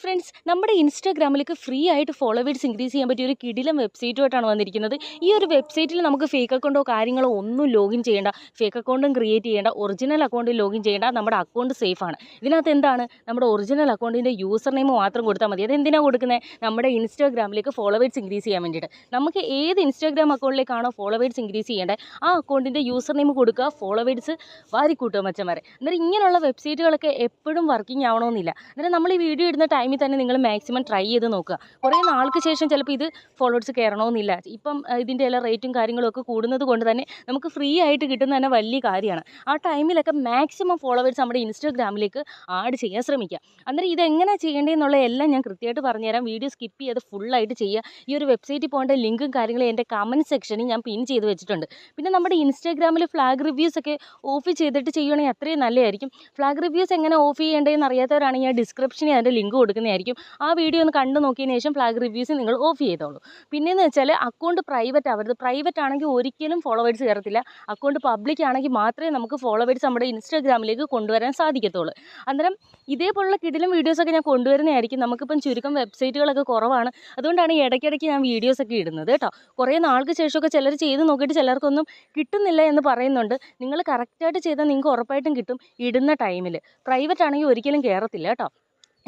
Friends, നമ്മുടെ ഇൻസ്റ്റാഗ്രാമിലേക്ക് free ആയിട്ട് followers increase ചെയ്യാൻ പറ്റിയ ഒരു കിടിലം വെബ്സൈറ്റുമായിട്ടാണ് വന്നിരിക്കുന്നത്. ഈ ഒരു വെബ്സൈറ്റിൽ നമുക്ക് ഫേക്ക് അക്കൗണ്ടോ കാര്യങ്ങളോ ഒന്നും ലോഗിൻ ചെയ്യേണ്ട, ഫേക്ക് അക്കൗണ്ടും ക്രിയേറ്റ് ചെയ്യേണ്ട, ഒറിജിനൽ അക്കൗണ്ടിൽ ലോഗിൻ ചെയ്യേണ്ട. നമ്മുടെ അക്കൗണ്ട് സേഫാണ്. ഇതിനകത്ത് എന്താണ്, നമ്മുടെ ഒറിജിനൽ അക്കൗണ്ടിൻ്റെ യൂസർ നെയിം മാത്രം കൊടുത്താൽ മതി. അതെന്തിനാണ് കൊടുക്കുന്നത്? നമ്മുടെ ഇൻസ്റ്റാഗ്രാമിലേക്ക് ഫോളോവേഴ്സ് ഇൻക്രീസ് ചെയ്യാൻ വേണ്ടിയിട്ട്. നമുക്ക് ഏത് ഇൻസ്റ്റാഗ്രാം അക്കൗണ്ടിലേക്കാണോ ഫോളോവേഴ്സ് ഇൻക്രീസ് ചെയ്യേണ്ടത് ആ അക്കൗണ്ടിൻ്റെ യൂസർ നെയിം കൊടുക്കുക, ഫോളോവേഴ്സ് വാരിക്കൂട്ടുക മച്ചന്മാരെ. അന്നേരം ഇങ്ങനെയുള്ള വെബ്സൈറ്റുകളൊക്കെ എപ്പോഴും വർക്കിംഗ് ആവണമെന്നില്ല. അന്നേരം നമ്മൾ ഈ വീഡിയോ ഇടുന്ന ടൈമിൽ തന്നെ നിങ്ങൾ മാക്സിമം ട്രൈ ചെയ്ത് നോക്കുക. കുറേ നാൾക്ക് ശേഷം ചിലപ്പോൾ ഇത് ഫോളോവേഴ്സ് കയറണമെന്നില്ല. ഇപ്പം ഇതിൻ്റെ എല്ലാ റേറ്റും കാര്യങ്ങളൊക്കെ കൂടുന്നത് കൊണ്ട് തന്നെ നമുക്ക് ഫ്രീ ആയിട്ട് കിട്ടുന്ന തന്നെ വലിയ കാര്യമാണ്. ആ ടൈമിലൊക്കെ മാക്സിമം ഫോളോവേഴ്സ് നമ്മുടെ ഇൻസ്റ്റാഗ്രാമിലേക്ക് ആഡ് ചെയ്യാൻ ശ്രമിക്കുക. അന്നേരം ഇതെങ്ങനെ ചെയ്യേണ്ടതെന്നുള്ള എല്ലാം ഞാൻ കൃത്യമായിട്ട് പറഞ്ഞുതരാം. വീഡിയോ സ്കിപ്പ് ചെയ്ത് ഫുള്ളായിട്ട് ചെയ്യുക. ഈ ഒരു വെബ്സൈറ്റിൽ പോകേണ്ട ലിങ്കും കാര്യങ്ങളും എൻ്റെ കമൻറ്റ് സെക്ഷനിൽ ഞാൻ പിൻ ചെയ്ത് വെച്ചിട്ടുണ്ട്. പിന്നെ നമ്മുടെ ഇൻസ്റ്റാഗ്രാമിൽ ഫ്ലാഗ് റിവ്യൂസ് ഒക്കെ ഓഫ് ചെയ്തിട്ട് ചെയ്യുകയാണെങ്കിൽ അത്രയും നല്ലതായിരിക്കും. ഫ്ലാഗ് റിവ്യൂസ് എങ്ങനെ ഓഫ് ചെയ്യേണ്ടതെന്ന് അറിയാത്തവരാണെങ്കിൽ ഞാൻ ഡിസ്ക്രിപ്ഷനിൽ അതിൻ്റെ ലിങ്ക് കൊടുക്കുന്നതായിരിക്കും. ആ വീഡിയോ ഒന്ന് കണ്ടു നോക്കിയതിന് ശേഷം ഫ്ലാഗ് റിവ്യൂസ് നിങ്ങൾ ഓഫ് ചെയ്തോളൂ. പിന്നെയെന്ന് വെച്ചാൽ അക്കൗണ്ട് പ്രൈവറ്റ് ആവരുത്. പ്രൈവറ്റ് ആണെങ്കിൽ ഒരിക്കലും ഫോളോവേഴ്സ് കയറത്തില്ല. അക്കൗണ്ട് പബ്ലിക് ആണെങ്കിൽ മാത്രമേ നമുക്ക് ഫോളോവേഴ്സ് നമ്മുടെ ഇൻസ്റ്റാഗ്രാമിലേക്ക് കൊണ്ടുവരാൻ സാധിക്കത്തുള്ളൂ. അന്നേരം ഇതേപോലുള്ള കിടിലം വീഡിയോസൊക്കെ ഞാൻ കൊണ്ടുവരുന്നതായിരിക്കും. നമുക്കിപ്പം ചുരുക്കം വെബ്സൈറ്റുകളൊക്കെ കുറവാണ്. അതുകൊണ്ടാണ് ഈ ഇടയ്ക്കിടയ്ക്ക് ഞാൻ വീഡിയോസൊക്കെ ഇടുന്നത് കേട്ടോ. കുറേ നാൾക്ക് ശേഷമൊക്കെ ചിലർ ചെയ്ത് നോക്കിയിട്ട് ചിലർക്കൊന്നും കിട്ടുന്നില്ല എന്ന് പറയുന്നുണ്ട്. നിങ്ങൾ കറക്റ്റായിട്ട് ചെയ്താൽ നിങ്ങൾക്ക് ഉറപ്പായിട്ടും കിട്ടും ഇടുന്ന ടൈമിൽ. പ്രൈവറ്റ് ആണെങ്കിൽ ഒരിക്കലും കയറത്തില്ല കേട്ടോ.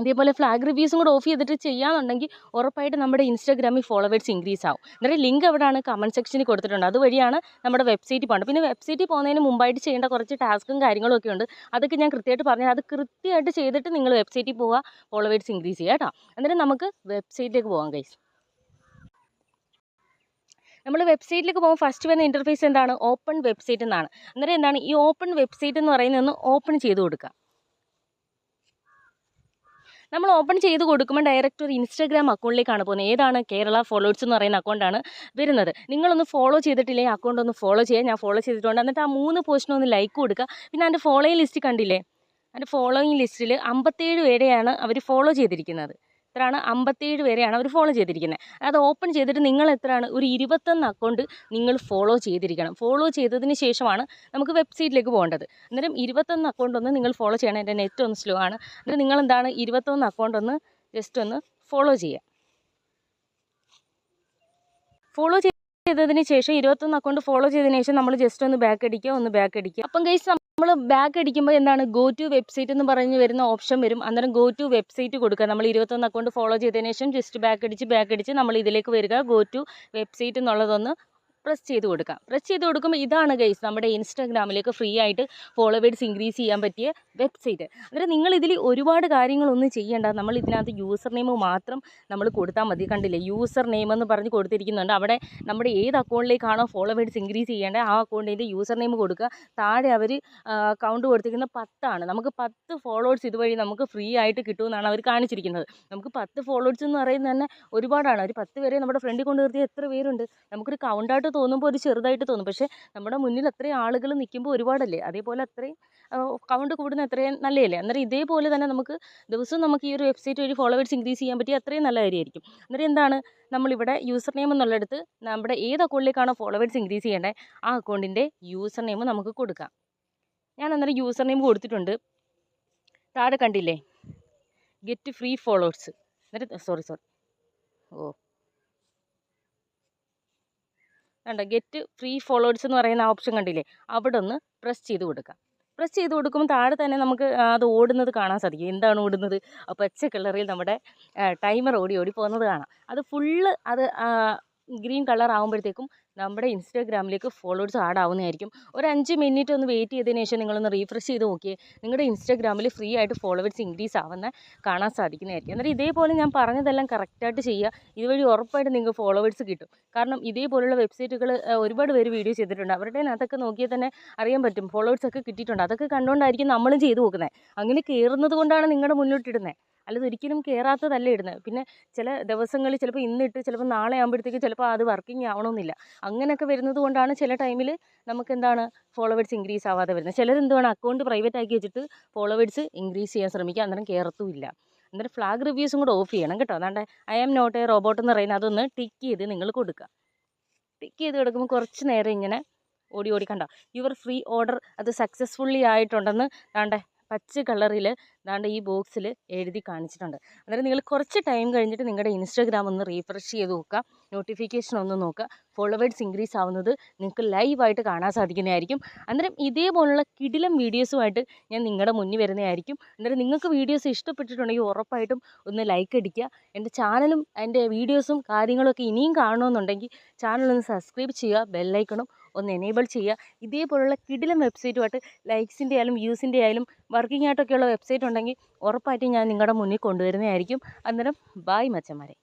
ഇതേപോലെ ഫ്ലാഗ് റിവ്യൂസും കൂടെ ഓഫ് ചെയ്തിട്ട് ചെയ്യാന്നുണ്ടെങ്കിൽ ഉറപ്പായിട്ട് നമ്മുടെ ഇൻസ്റ്റാഗ്രാമിൽ ഫോളോവേഴ്സ് ഇൻക്രീസ് ആവും. എന്നിട്ട് ലിങ്ക് എവിടെയാണ് കമൻറ്റ് സെക്ഷനിൽ കൊടുത്തിട്ടുണ്ട്. അതുവഴിയാണ് നമ്മുടെ വെബ്സൈറ്റിൽ പോകേണ്ടത്. പിന്നെ വെബ്സൈറ്റിൽ പോകുന്നതിന് മുമ്പായിട്ട് ചെയ്യേണ്ട കുറച്ച് ടാസ്കും കാര്യങ്ങളും ഒക്കെ ഉണ്ട്. അതൊക്കെ ഞാൻ കൃത്യമായിട്ട് പറഞ്ഞാൽ അത് കൃത്യമായിട്ട് ചെയ്തിട്ട് നിങ്ങൾ വെബ്സൈറ്റിൽ പോവുക, ഫോളോവേഴ്സ് ഇൻക്രീസ് ചെയ്യുക കേട്ടോ. എന്നിട്ട് നമുക്ക് വെബ്സൈറ്റിലേക്ക് പോകാം ഗൈസ്. നമ്മൾ വെബ്സൈറ്റിലേക്ക് പോകുമ്പോൾ ഫസ്റ്റ് വരുന്ന ഇൻ്റർഫേസ് എന്താണ്? ഓപ്പൺ വെബ്സൈറ്റ് എന്നാണ്. അന്നേരം എന്താണ് ഈ ഓപ്പൺ വെബ്സൈറ്റ് എന്ന് പറയുന്നതൊന്ന് ഓപ്പൺ ചെയ്ത് കൊടുക്കുക. നമ്മൾ ഓപ്പൺ ചെയ്ത് കൊടുക്കുമ്പോൾ ഡയറക്റ്റ് ഒരു ഇൻസ്റ്റാഗ്രാം അക്കൗണ്ടിലേക്കാണ് പോകുന്നത്. ഏതാണ്? കേരള ഫോളോവേഴ്സ് എന്ന് പറയുന്ന അക്കൗണ്ടാണ് വരുന്നത്. നിങ്ങളൊന്ന് ഫോളോ ചെയ്തിട്ടില്ലെങ്കിൽ അക്കൗണ്ട് ഒന്ന് ഫോളോ ചെയ്യുക. ഞാൻ ഫോളോ ചെയ്തിട്ടുണ്ട്. എന്നിട്ട് ആ 3 പോസ്റ്റിനൊന്ന് ലൈക്ക് കൊടുക്കുക. പിന്നെ അതിൻ്റെ ഫോളോയിങ് ലിസ്റ്റ് കണ്ടില്ലേ? അതിൻ്റെ ഫോളോയിങ് ലിസ്റ്റിൽ 57 പേരെയാണ് അവർ ഫോളോ ചെയ്തിരിക്കുന്നത്. എത്രയാണ്? 57 പേരെയാണ് അവർ ഫോളോ ചെയ്തിരിക്കുന്നത്. അത് ഓപ്പൺ ചെയ്തിട്ട് നിങ്ങൾ എത്രയാണ്? ഒരു 21 അക്കൗണ്ട് നിങ്ങൾ ഫോളോ ചെയ്തിരിക്കണം. ഫോളോ ചെയ്തതിന് ശേഷമാണ് നമുക്ക് വെബ്സൈറ്റിലേക്ക് പോകേണ്ടത്. അന്നേരം 21 അക്കൗണ്ട് ഒന്ന് നിങ്ങൾ ഫോളോ ചെയ്യണം. എൻ്റെ നെറ്റ് ഒന്ന് സ്ലോ ആണ്. അന്നേരം നിങ്ങൾ എന്താണ് 21 അക്കൗണ്ട് ഒന്ന് ജസ്റ്റ് ഒന്ന് ഫോളോ ചെയ്യുക. ഫോളോ ചെയ്തതിന് ശേഷം 21 അക്കൗണ്ട് ഫോളോ ചെയ്തതിന് ശേഷം നമ്മൾ ജസ്റ്റ് ഒന്ന് ബാക്ക് അടിക്കുക. അപ്പം ഗൈസ് നമ്മൾ ബാക്ക് അടിക്കുമ്പോൾ എന്താണ്? ഗോ ടു വെബ്സൈറ്റ് എന്ന് പറഞ്ഞ് വരുന്ന ഓപ്ഷൻ വരും. അന്നേരം ഗോ ടു വെബ്സൈറ്റ് കൊടുക്കുക. നമ്മൾ 21 അക്കൗണ്ട് ഫോളോ ചെയ്തതിന് ശേഷം ജസ്റ്റ് ബാക്ക് അടിച്ച് നമ്മൾ ഇതിലേക്ക് വരിക. ഗോ ടു വെബ്സൈറ്റ് എന്നുള്ളതൊന്ന് പ്രസ് ചെയ്ത് കൊടുക്കാം. പ്രസ് ചെയ്ത് കൊടുക്കുമ്പോൾ ഇതാണ് ഗൈസ് നമ്മുടെ ഇൻസ്റ്റാഗ്രാമിലേക്ക് ഫ്രീ ആയിട്ട് ഫോളോവേഴ്സ് ഇൻക്രീസ് ചെയ്യാൻ പറ്റിയ വെബ്സൈറ്റ്. അന്നേരം നിങ്ങൾ ഇതിൽ ഒരുപാട് കാര്യങ്ങളൊന്നും ചെയ്യേണ്ട. നമ്മൾ ഇതിനകത്ത് യൂസർ നെയിം മാത്രം നമ്മൾ കൊടുത്താൽ മതി. കണ്ടില്ലേ? യൂസർ നെയിം എന്ന് പറഞ്ഞ് കൊടുത്തിരിക്കുന്നുണ്ട്. അവിടെ നമ്മുടെ ഏത് അക്കൗണ്ടിലേക്കാണോ ഫോളോവേഴ്സ് ഇൻക്രീസ് ചെയ്യേണ്ടത് ആ അക്കൗണ്ടിൻ്റെ യൂസർ നെയിം കൊടുക്കുക. താഴെ അവർ കൗണ്ട് കൊടുത്തിരിക്കുന്ന 10 ആണ്. നമുക്ക് 10 ഫോളോവേഴ്സ് ഇതുവഴി നമുക്ക് ഫ്രീ ആയിട്ട് കിട്ടുമെന്നാണ് അവർ കാണിച്ചിരിക്കുന്നത്. നമുക്ക് 10 ഫോളോവേഴ്സ് എന്ന് പറയുന്നത് തന്നെ ഒരുപാടാണ്. ഒരു 10 പേരെ നമ്മുടെ ഫ്രണ്ടിൽ കൊണ്ട് നിർത്തിയാൽ എത്ര പേരുണ്ട്? നമുക്കൊരു കൗണ്ടായിട്ട് തോന്നുമ്പോൾ ഒരു ചെറുതായിട്ട് തോന്നും. പക്ഷേ നമ്മുടെ മുന്നിൽ അത്രയും ആളുകൾ നിൽക്കുമ്പോൾ ഒരുപാടല്ലേ? അതേപോലെ അത്രയും കൗണ്ട് കൂടുന്ന അത്രയും നല്ലതല്ലേ? അന്നേരം ഇതേപോലെ തന്നെ നമുക്ക് ദിവസവും നമുക്ക് ഈ ഒരു വെബ്സൈറ്റ് വഴി ഫോളോവേഴ്സ് ഇൻക്രീസ് ചെയ്യാൻ പറ്റിയ അത്രയും നല്ല കാര്യമായിരിക്കും. അന്നേരം എന്താണ്? നമ്മളിവിടെ യൂസർ നെയിം എന്നുള്ളിടത്ത് നമ്മുടെ ഏത് അക്കൗണ്ടിലേക്കാണോ ഫോളോവേഴ്സ് ഇൻക്രീസ് ചെയ്യേണ്ടത് ആ അക്കൗണ്ടിൻ്റെ യൂസർ നെയിം നമുക്ക് കൊടുക്കാം. ഞാൻ അന്നേരം യൂസർ നെയിം കൊടുത്തിട്ടുണ്ട്. താഴെ കണ്ടില്ലേ? Get free followers. എന്നിട്ട് സോറി കണ്ടോ? ഗെറ്റ് ഫ്രീ ഫോളോവേഴ്സ് എന്ന് പറയുന്ന ഓപ്ഷൻ കണ്ടില്ലേ? അവിടെ ഒന്ന് പ്രസ് ചെയ്ത് കൊടുക്കാം. പ്രസ് ചെയ്ത് കൊടുക്കുമ്പോൾ താഴെ തന്നെ നമുക്ക് അത് ഓടുന്നത് കാണാൻ സാധിക്കും. എന്താണ് ഓടുന്നത്? പച്ച കളറിൽ നമ്മുടെ ടൈമർ ഓടി പോകുന്നത് കാണാം. അത് ഫുള്ള് അത് ഗ്രീൻ കളർ ആകുമ്പോഴത്തേക്കും നമ്മുടെ ഇൻസ്റ്റാഗ്രാമിലേക്ക് ഫോളോവേഴ്സ് ആഡ് ആവുന്നതായിരിക്കും. ഒരു 5 മിനിറ്റ് ഒന്ന് വെയിറ്റ് ചെയ്തതിന് ശേഷം നിങ്ങളൊന്ന് റീഫ്രഷ് ചെയ്ത് നോക്കിയേ നിങ്ങളുടെ ഇൻസ്റ്റാഗ്രാമിൽ ഫ്രീ ആയിട്ട് ഫോളോവേഴ്സ് ഇൻക്രീസ് ആവുന്ന കാണാൻ സാധിക്കുന്നതായിരിക്കും. അന്നേരം ഇതേപോലെ ഞാൻ പറഞ്ഞതെല്ലാം കറക്റ്റായിട്ട് ചെയ്യുക. ഇതുവഴി ഉറപ്പായിട്ട് നിങ്ങൾക്ക് ഫോളോവേഴ്സ് കിട്ടും. കാരണം ഇതേപോലുള്ള വെബ്സൈറ്റുകൾ ഒരുപാട് പേര് വീഡിയോ ചെയ്തിട്ടുണ്ട്. അവരുടെ അതൊക്കെ നോക്കിയാൽ തന്നെ അറിയാൻ പറ്റും ഫോളോവേഴ്സൊക്കെ കിട്ടിയിട്ടുണ്ട്. അതൊക്കെ കണ്ടുകൊണ്ടായിരിക്കും നമ്മളും ചെയ്ത് നോക്കുന്നത്. അങ്ങനെ കയറുന്നത് കൊണ്ടാണ് നിങ്ങളുടെ മുന്നോട്ടിടുന്നത്. അല്ലാതെ ഒരിക്കലും കയറാത്തതല്ല ഇടുന്നത്. പിന്നെ ചില ദിവസങ്ങളിൽ ചിലപ്പോൾ ഇന്നിട്ട് ചിലപ്പോൾ നാളെ ആകുമ്പോഴത്തേക്ക് ചിലപ്പോൾ അത് വർക്കിംഗ് ആവണമെന്നില്ല. അങ്ങനെയൊക്കെ വരുന്നത് കൊണ്ടാണ് ചില ടൈമിൽ നമുക്ക് എന്താണ് ഫോളോവേഴ്സ് ഇൻക്രീസ് ആവാതെ വരുന്നത്. ചിലരെന്താണ് അക്കൗണ്ട് പ്രൈവറ്റ് ആക്കി വെച്ചിട്ട് ഫോളോവേഴ്സ് ഇൻക്രീസ് ചെയ്യാൻ ശ്രമിക്കുക. അന്നേരം കയറത്തുമില്ല. അന്നേരം ഫ്ലാഗ് റിവ്യൂസും കൂടെ ഓഫ് ചെയ്യണം കേട്ടോ. അതാണ്ട് I am not a robot എന്ന് പറയുന്നത് അതൊന്ന് ടിക്ക് ചെയ്ത് നിങ്ങൾ കൊടുക്കുക. ടിക്ക് ചെയ്ത് കൊടുക്കുമ്പോൾ കുറച്ച് നേരം ഇങ്ങനെ ഓടി കണ്ടോ യുവർ ഫ്രീ ഓർഡർ അത് സക്സസ്ഫുള്ളി ആയിട്ടുണ്ടെന്ന് താണ്ടെ പച്ച കളറിൽ ദാണ്ട് ഈ ബോക്സിൽ എഴുതി കാണിച്ചിട്ടുണ്ട്. അന്നേരം നിങ്ങൾ കുറച്ച് ടൈം കഴിഞ്ഞിട്ട് നിങ്ങളുടെ ഇൻസ്റ്റാഗ്രാം ഒന്ന് റീഫ്രഷ് ചെയ്ത് നോക്കുക, നോട്ടിഫിക്കേഷൻ ഒന്ന് നോക്കുക. ഫോളോവേഴ്സ് ഇൻക്രീസ് ആവുന്നത് നിങ്ങൾക്ക് ലൈവായിട്ട് കാണാൻ സാധിക്കുന്നതായിരിക്കും. അന്നേരം ഇതേപോലുള്ള കിടിലം വീഡിയോസുമായിട്ട് ഞാൻ നിങ്ങളുടെ മുന്നിൽ വരുന്നതായിരിക്കും. അന്നേരം നിങ്ങൾക്ക് വീഡിയോസ് ഇഷ്ടപ്പെട്ടിട്ടുണ്ടെങ്കിൽ ഉറപ്പായിട്ടും ഒന്ന് ലൈക്ക് അടിക്കുക. എൻ്റെ ചാനലും എൻ്റെ വീഡിയോസും കാര്യങ്ങളൊക്കെ ഇനിയും കാണണമെന്നുണ്ടെങ്കിൽ ചാനലൊന്ന് സബ്സ്ക്രൈബ് ചെയ്യുക, ബെല്ലൈക്കണും ഒന്ന് എനേബിൾ ചെയ്യുക. ഇതേപോലുള്ള കിടിലം വെബ്സൈറ്റുമായിട്ട് ലൈക്സിൻ്റെ ആയാലും വ്യൂസിൻ്റെ ആയാലും വർക്കിംഗ് ആയിട്ടൊക്കെയുള്ള വെബ്സൈറ്റ് ഉണ്ടെങ്കിൽ ഉറപ്പായിട്ടും ഞാൻ നിങ്ങളുടെ മുന്നിൽ കൊണ്ടുവരുന്നതായിരിക്കും. അന്നേരം ബായ് മച്ചന്മാരെ.